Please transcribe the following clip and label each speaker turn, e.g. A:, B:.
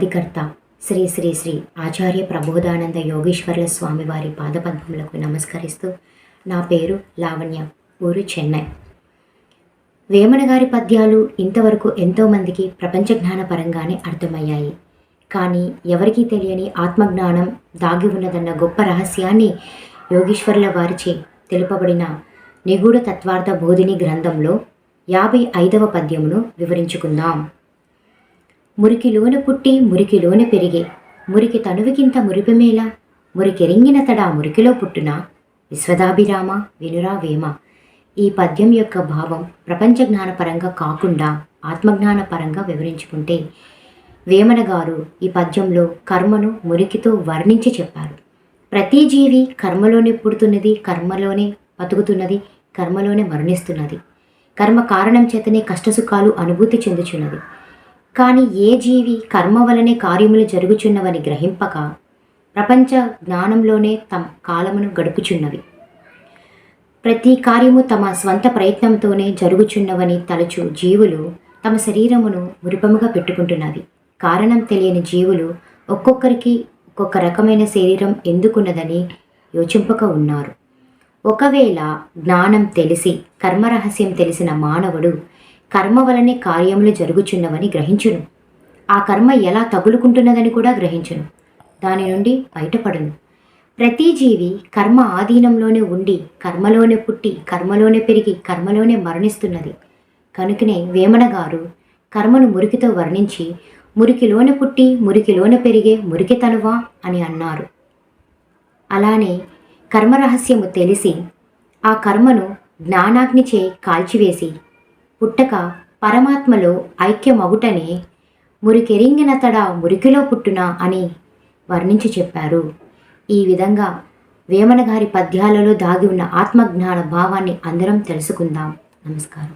A: ఆదికర్త శ్రీ శ్రీ శ్రీ ఆచార్య ప్రబోధానంద యోగేశ్వర్ల స్వామి వారి పాదపద్మములకు నమస్కరిస్తూ నా పేరు లావణ్య, ఊరు చెన్నై. వేమన గారి పద్యాలు ఇంతవరకు ఎంతోమందికి ప్రపంచ జ్ఞానపరంగానే అర్థమయ్యాయి. కానీ ఎవరికీ తెలియని ఆత్మజ్ఞానం దాగి ఉన్నదన్న గొప్ప రహస్యాన్ని యోగేశ్వర్ల వారిచే తెలుపబడిన నిగూఢ తత్వార్థ బోధిని గ్రంథంలో 55వ పద్యమును వివరించుకుందాం. మురికిలోన పుట్టి మురికిలోన పెరిగే, మురికి తనువికింత మురిపిమేలా, మురికెరింగిన తడా మురికిలో పుట్టున, విశ్వదాభిరామ వినురా వేమ. ఈ పద్యం యొక్క భావం ప్రపంచ జ్ఞానపరంగా కాకుండా ఆత్మజ్ఞానపరంగా వివరించుకుంటే, వేమన గారు ఈ పద్యంలో కర్మను మురికితో వర్ణించి చెప్పారు. ప్రతి జీవి కర్మలోనే పుడుతున్నది, కర్మలోనే బతుకుతున్నది, కర్మలోనే మరణిస్తున్నది. కర్మ కారణం చేతనే కష్టసుఖాలు అనుభూతి చెందుచున్నది. కానీ ఏ జీవి కర్మ వలనే కార్యములు జరుగుచున్నవని గ్రహింపక ప్రపంచ జ్ఞానంలోనే తమ కాలమును గడుపుచున్నవి. ప్రతి కార్యము తమ స్వంత ప్రయత్నంతోనే జరుగుచున్నవని తలచు జీవులు తమ శరీరమును మురిపముగా పెట్టుకుంటున్నవి. కారణం తెలియని జీవులు ఒక్కొక్కరికి ఒక్కొక్క రకమైన శరీరం ఎందుకున్నదని యోచింపక ఉన్నారు. ఒకవేళ జ్ఞానం తెలిసి కర్మరహస్యం తెలిసిన మానవుడు కర్మ వలనే కార్యములు జరుగుచున్నవని గ్రహించును. ఆ కర్మ ఎలా తగులుకుంటున్నదని కూడా గ్రహించును. దాని నుండి బయటపడును. ప్రతి జీవి కర్మ ఆధీనంలోనే ఉండి కర్మలోనే పుట్టి కర్మలోనే పెరిగి కర్మలోనే మరణిస్తున్నది. కనుకనే వేమన గారు కర్మను మురికితో వర్ణించి మురికిలోనే పుట్టి మురికిలోనే పెరిగే మురికితనువా అని అన్నారు. అలానే కర్మరహస్యము తెలిసి ఆ కర్మను జ్ఞానాగ్నిచే కాల్చివేసి పుట్టక పరమాత్మలో ఐక్యమగుటనే మురికెరింగినతడా మురికిలో పుట్టునా అని వర్ణించి చెప్పారు. ఈ విధంగా వేమన గారి పద్యాలలో దాగి ఉన్న ఆత్మజ్ఞాన భావాన్ని అందరం తెలుసుకుందాం. నమస్కారం.